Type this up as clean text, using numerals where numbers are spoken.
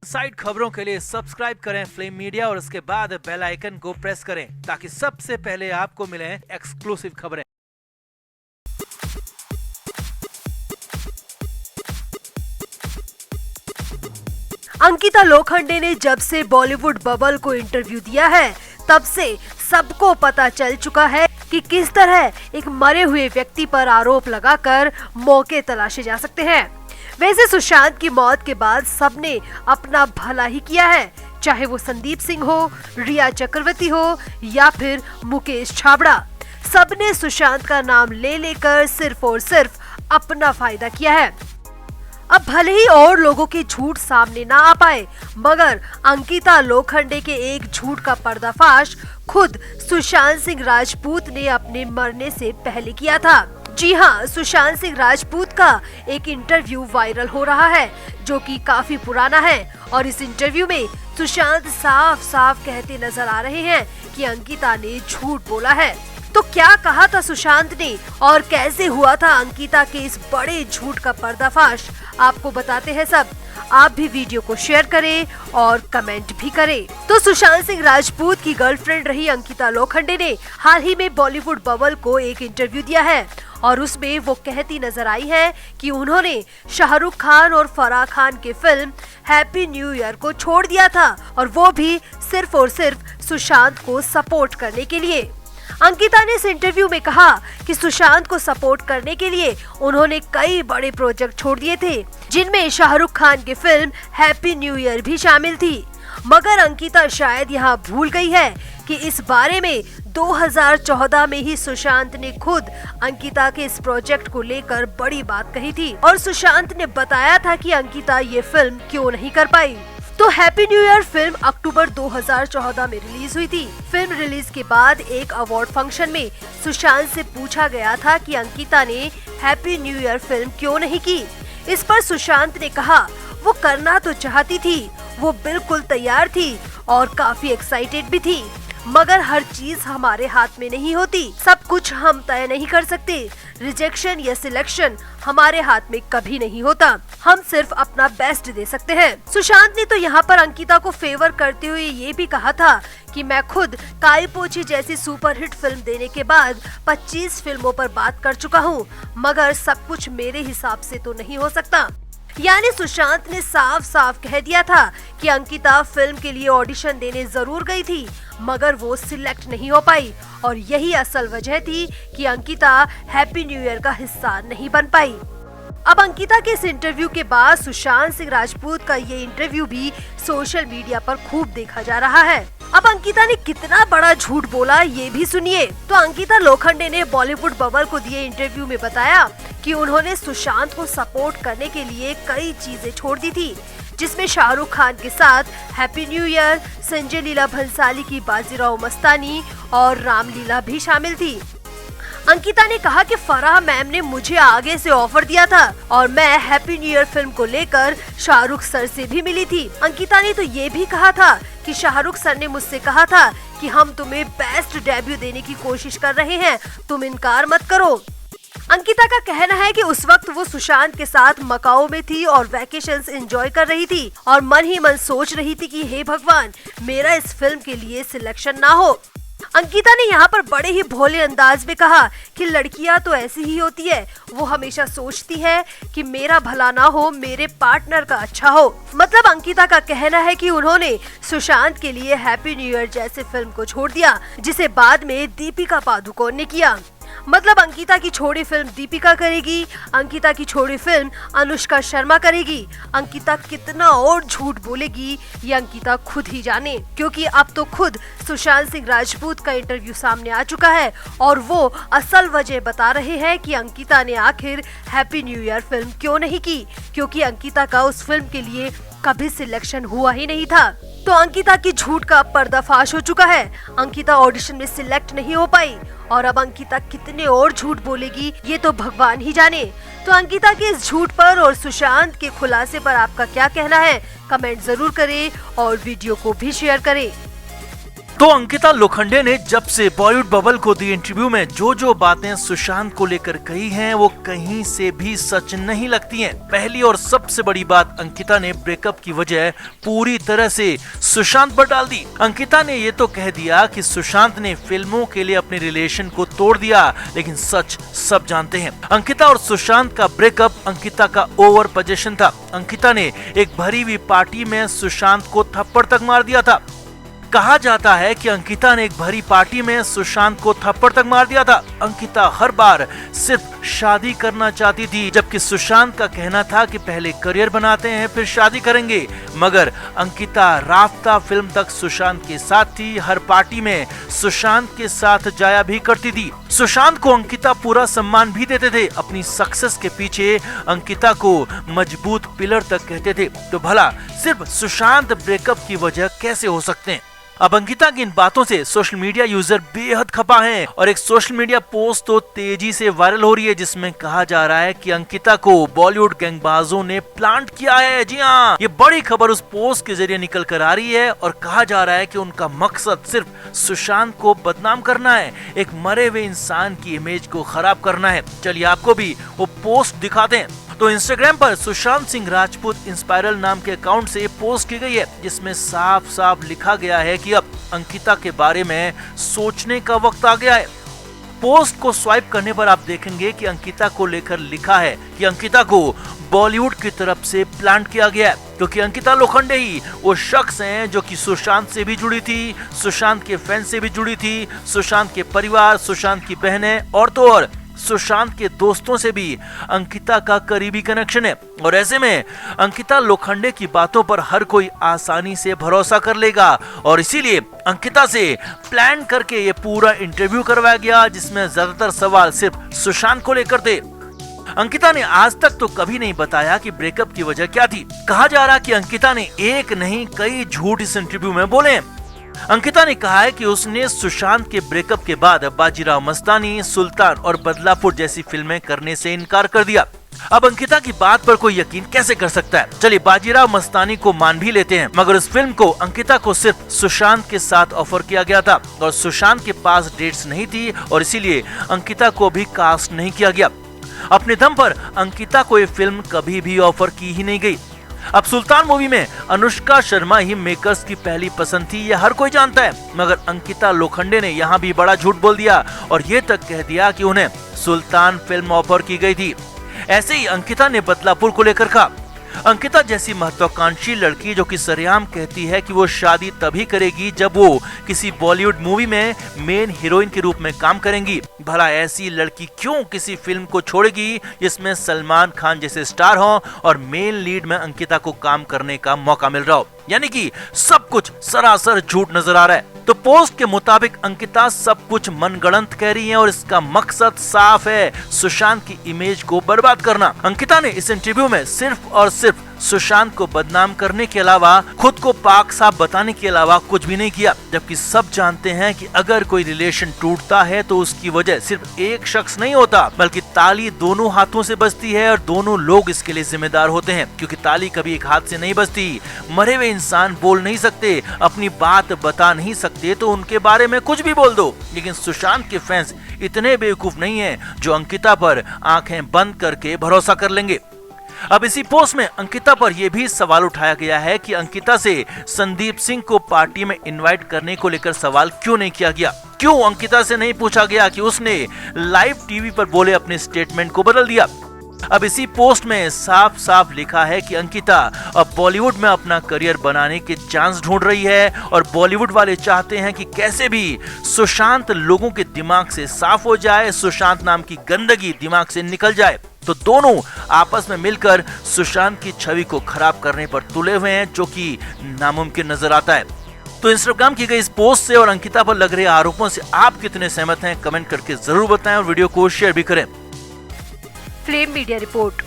Side खबरों के लिए सब्सक्राइब करें फ्लेम मीडिया और उसके बाद बेल आइकन को प्रेस करें ताकि सबसे पहले आपको मिले एक्सक्लूसिव खबरें। अंकिता लोखंडे ने जब से बॉलीवुड बबल को इंटरव्यू दिया है तब से सबको पता चल चुका है कि किस तरह एक मरे हुए व्यक्ति पर आरोप लगाकर मौके तलाशे जा सकते हैं। वैसे सुशांत की मौत के बाद सबने अपना भला ही किया है, चाहे वो संदीप सिंह हो, रिया चक्रवर्ती हो या फिर मुकेश छाबड़ा। सबने सुशांत का नाम ले लेकर सिर्फ और सिर्फ अपना फायदा किया है। अब भले ही और लोगों के झूठ सामने ना आ पाए, मगर अंकिता लोखंडे के एक झूठ का पर्दाफाश खुद सुशांत सिंह राजपूत ने अपने मरने से पहले किया था। जी हाँ, सुशांत सिंह राजपूत का एक इंटरव्यू वायरल हो रहा है जो कि काफी पुराना है और इस इंटरव्यू में सुशांत साफ साफ कहते नजर आ रहे हैं कि अंकिता ने झूठ बोला है। तो क्या कहा था सुशांत ने और कैसे हुआ था अंकिता के इस बड़े झूठ का पर्दाफाश, आपको बताते हैं सब। आप भी वीडियो को शेयर करें और कमेंट भी करें। तो सुशांत सिंह राजपूत की गर्लफ्रेंड रही अंकिता लोखंडे ने हाल ही में बॉलीवुड बबल को एक इंटरव्यू दिया है और उसमें वो कहती नजर आई है कि उन्होंने शाहरुख खान और फराह खान के फिल्म हैप्पी न्यू ईयर को छोड़ दिया था और वो भी सिर्फ और सिर्फ सुशांत को सपोर्ट करने के लिए। अंकिता ने इस इंटरव्यू में कहा कि सुशांत को सपोर्ट करने के लिए उन्होंने कई बड़े प्रोजेक्ट छोड़ दिए थे जिनमें शाहरुख खान की फिल्म हैप्पी न्यू ईयर भी शामिल थी। मगर अंकिता शायद यहाँ भूल गई है कि इस बारे में 2014 में ही सुशांत ने खुद अंकिता के इस प्रोजेक्ट को लेकर बड़ी बात कही थी और सुशांत ने बताया था कि अंकिता ये फिल्म क्यों नहीं कर पाई। तो हैप्पी न्यू ईयर फिल्म अक्टूबर 2014 में रिलीज हुई थी। फिल्म रिलीज के बाद एक अवार्ड फंक्शन में सुशांत से पूछा गया था कि अंकिता ने हैप्पी न्यू ईयर फिल्म क्यों नहीं की। इस पर सुशांत ने कहा वो करना तो चाहती थी, वो बिल्कुल तैयार थी और काफी एक्साइटेड भी थी, मगर हर चीज हमारे हाथ में नहीं होती, सब कुछ हम तय नहीं कर सकते। रिजेक्शन या सिलेक्शन हमारे हाथ में कभी नहीं होता, हम सिर्फ अपना बेस्ट दे सकते हैं। सुशांत ने तो यहाँ पर अंकिता को फेवर करते हुए ये भी कहा था कि मैं खुद काई पोची जैसी सुपरहिट फिल्म देने के बाद 25 फिल्मों पर बात कर चुका हूँ, मगर सब कुछ मेरे हिसाब से तो नहीं हो सकता। यानी सुशांत ने साफ साफ कह दिया था कि अंकिता फिल्म के लिए ऑडिशन देने जरूर गई थी, मगर वो सिलेक्ट नहीं हो पाई और यही असल वजह थी कि अंकिता हैप्पी न्यू ईयर का हिस्सा नहीं बन पाई। अब अंकिता के इस इंटरव्यू के बाद सुशांत सिंह राजपूत का ये इंटरव्यू भी सोशल मीडिया पर खूब देखा जा रहा है। अब अंकिता ने कितना बड़ा झूठ बोला ये भी सुनिए। तो अंकिता लोखंडे ने बॉलीवुड बबल को दिए इंटरव्यू में बताया कि उन्होंने सुशांत को सपोर्ट करने के लिए कई चीजें छोड़ दी थी, जिसमें शाहरुख खान के साथ happy new year, Sanjay Leela Bhansali की बाजीराव मस्तानी और रामलीला भी शामिल थी। अंकिता ने कहा कि फराह मैम ने मुझे आगे से ऑफर दिया था और मैं हैप्पी न्यू ईयर फिल्म को लेकर शाहरुख सर से भी मिली थी। अंकिता ने तो ये भी कहा था कि शाहरुख सर ने मुझसे कहा था कि हम तुम्हें बेस्ट डेब्यू देने की कोशिश कर रहे हैं, तुम इनकार मत करो। अंकिता का कहना है कि उस वक्त वो सुशांत के साथ मकाओ में थी और वैकेशंस एंजॉय कर रही थी और मन ही मन सोच रही थी कि हे भगवान, मेरा इस फिल्म के लिए सिलेक्शन ना हो। अंकिता ने यहाँ पर बड़े ही भोले अंदाज में कहा कि लड़कियां तो ऐसी ही होती है, वो हमेशा सोचती है कि मेरा भला ना हो, मेरे पार्टनर का अच्छा हो। मतलब अंकिता का कहना है कि उन्होंने सुशांत के लिए हैप्पी न्यू ईयर जैसे फिल्म को छोड़ दिया, जिसे बाद में दीपिका पादुकोण ने किया। मतलब अंकिता की छोड़ी फिल्म दीपिका करेगी, अंकिता की छोड़ी फिल्म अनुष्का शर्मा करेगी। अंकिता कितना और झूठ बोलेगी ये अंकिता खुद ही जाने, क्योंकि अब तो खुद सुशांत सिंह राजपूत का इंटरव्यू सामने आ चुका है और वो असल वजह बता रहे हैं कि अंकिता ने आखिर हैप्पी न्यू ईयर फिल्म क्यों नहीं की, क्योंकि अंकिता का उस फिल्म के लिए कभी सिलेक्शन हुआ ही नहीं था। तो अंकिता की झूठ का पर्दाफाश हो चुका है। अंकिता ऑडिशन में सिलेक्ट नहीं हो पाई और अब अंकिता कितने और झूठ बोलेगी ये तो भगवान ही जाने। तो अंकिता के इस झूठ पर और सुशांत के खुलासे पर आपका क्या कहना है, कमेंट जरूर करें और वीडियो को भी शेयर करें। तो अंकिता लोखंडे ने जब से बॉलीवुड बबल को दी इंटरव्यू में जो बातें सुशांत को लेकर कही हैं वो कहीं से भी सच नहीं लगती हैं। पहली और सबसे बड़ी बात, अंकिता ने ब्रेकअप की वजह पूरी तरह से सुशांत पर डाल दी। अंकिता ने ये तो कह दिया कि सुशांत ने फिल्मों के लिए अपने रिलेशन को तोड़ दिया, लेकिन सच सब जानते हैं। अंकिता और सुशांत का ब्रेकअप अंकिता का ओवर पोजीशन था। अंकिता ने एक भरी हुई पार्टी में सुशांत को थप्पड़ तक मार दिया था। कहा जाता है कि अंकिता ने एक भरी पार्टी में सुशांत को थप्पड़ तक मार दिया था। अंकिता हर बार सिर्फ शादी करना चाहती थी, जबकि सुशांत का कहना था कि पहले करियर बनाते हैं फिर शादी करेंगे। मगर अंकिता राफ्ता फिल्म तक सुशांत के साथ थी, हर पार्टी में सुशांत के साथ जाया भी करती थी। सुशांत को अंकिता पूरा सम्मान भी देते थे। अपनी सक्सेस के पीछे अंकिता को मजबूत पिलर तक कहते थे। तो भला सिर्फ सुशांत ब्रेकअप की वजह कैसे हो सकते हैं? अब अंकिता की इन बातों से सोशल मीडिया यूजर बेहद खफा हैं और एक सोशल मीडिया पोस्ट तो तेजी से वायरल हो रही है, जिसमें कहा जा रहा है कि अंकिता को बॉलीवुड गैंगबाजों ने प्लांट किया है। जी हाँ, ये बड़ी खबर उस पोस्ट के जरिए निकल कर आ रही है और कहा जा रहा है कि उनका मकसद सिर्फ सुशांत को बदनाम करना है, एक मरे हुए इंसान की इमेज को खराब करना है। चलिए आपको भी वो पोस्ट दिखाते हैं। तो इंस्टाग्राम पर सुशांत सिंह राजपूत इंस्पायरल नाम के अकाउंट से पोस्ट की गई है, जिसमें साफ साफ लिखा गया है कि अब अंकिता के बारे में सोचने का वक्त आ गया है। पोस्ट को स्वाइप करने पर आप देखेंगे कि अंकिता को लेकर लिखा है कि अंकिता को बॉलीवुड की तरफ से प्लांट किया गया है, क्योंकि अंकिता लोखंडे ही वो शख्स हैं जो कि सुशांत से भी जुड़ी थी, सुशांत के फैन से भी जुड़ी थी, सुशांत के परिवार, सुशांत की बहनें और तो और सुशांत के दोस्तों से भी अंकिता का करीबी कनेक्शन है। और ऐसे में अंकिता लोखंडे की बातों पर हर कोई आसानी से भरोसा कर लेगा और इसीलिए अंकिता से प्लान करके ये पूरा इंटरव्यू करवाया गया, जिसमें ज्यादातर सवाल सिर्फ सुशांत को लेकर थे। अंकिता ने आज तक तो कभी नहीं बताया कि ब्रेकअप की वजह क्या थी। कहा जा रहा कि अंकिता ने एक नहीं कई झूठ इस इंटरव्यू में बोले। अंकिता ने कहा है कि उसने सुशांत के ब्रेकअप के बाद बाजीराव मस्तानी, सुल्तान और बदलापुर जैसी फिल्में करने से इनकार कर दिया। अब अंकिता की बात पर कोई यकीन कैसे कर सकता है? चलिए बाजीराव मस्तानी को मान भी लेते हैं, मगर उस फिल्म को अंकिता को सिर्फ सुशांत के साथ ऑफर किया गया था और सुशांत के पास डेट्स नहीं थी और इसीलिए अंकिता को भी कास्ट नहीं किया गया। अपने दम पर अंकिता को ये फिल्म कभी भी ऑफर की ही नहीं गई। अब सुल्तान मूवी में अनुष्का शर्मा ही मेकर्स की पहली पसंद थी, यह हर कोई जानता है, मगर अंकिता लोखंडे ने यहाँ भी बड़ा झूठ बोल दिया और ये तक कह दिया कि उन्हें सुल्तान फिल्म ऑफर की गई थी। ऐसे ही अंकिता ने बदलापुर को लेकर कहा, अंकिता जैसी महत्वाकांक्षी लड़की जो कि सरेआम कहती है कि वो शादी तभी करेगी जब वो किसी बॉलीवुड मूवी में मेन हीरोइन के रूप में काम करेंगी, भला ऐसी लड़की क्यों किसी फिल्म को छोड़ेगी जिसमें सलमान खान जैसे स्टार हो और मेन लीड में अंकिता को काम करने का मौका मिल रहा हो? यानी कि सब कुछ सरासर झूठ नजर आ रहा है। तो पोस्ट के मुताबिक अंकिता सब कुछ मनगढ़ंत कह रही है और इसका मकसद साफ है, सुशांत की इमेज को बर्बाद करना। अंकिता ने इस इंटरव्यू में सिर्फ और सिर्फ सुशांत को बदनाम करने के अलावा खुद को पाक साफ बताने के अलावा कुछ भी नहीं किया, जबकि सब जानते हैं कि अगर कोई रिलेशन टूटता है तो उसकी वजह सिर्फ एक शख्स नहीं होता, बल्कि ताली दोनों हाथों से बजती है और दोनों लोग इसके लिए जिम्मेदार होते हैं, क्योंकि ताली कभी एक हाथ से नहीं बजती। मरे हुए इंसान बोल नहीं सकते, अपनी बात बता नहीं सकते, तो उनके बारे में कुछ भी बोल दो। लेकिन सुशांत के फैंस इतने बेवकूफ नहीं है जो अंकिता पर आंखें बंद करके भरोसा कर लेंगे। अब इसी पोस्ट में अंकिता पर यह भी सवाल उठाया गया है कि अंकिता से संदीप सिंह को पार्टी में इनवाइट करने को लेकर सवाल क्यों नहीं किया गया, क्यों अंकिता से नहीं पूछा गया कि उसने लाइव टीवी पर बोले अपने स्टेटमेंट को बदल दिया। अब इसी पोस्ट में साफ साफ लिखा है कि अंकिता अब बॉलीवुड में अपना करियर बनाने के चांस ढूंढ रही है और बॉलीवुड वाले चाहते हैं कि कैसे भी सुशांत लोगों के दिमाग से साफ हो जाए, सुशांत नाम की गंदगी दिमाग से निकल जाए। तो दोनों आपस में मिलकर सुशांत की छवि को खराब करने पर तुले हुए हैं, जो कि नामुमकिन नजर आता है। तो इंस्टाग्राम की गई इस पोस्ट से और अंकिता पर लग रहे आरोपों से आप कितने सहमत हैं, कमेंट करके जरूर बताएं और वीडियो को शेयर भी करें। Flame media report.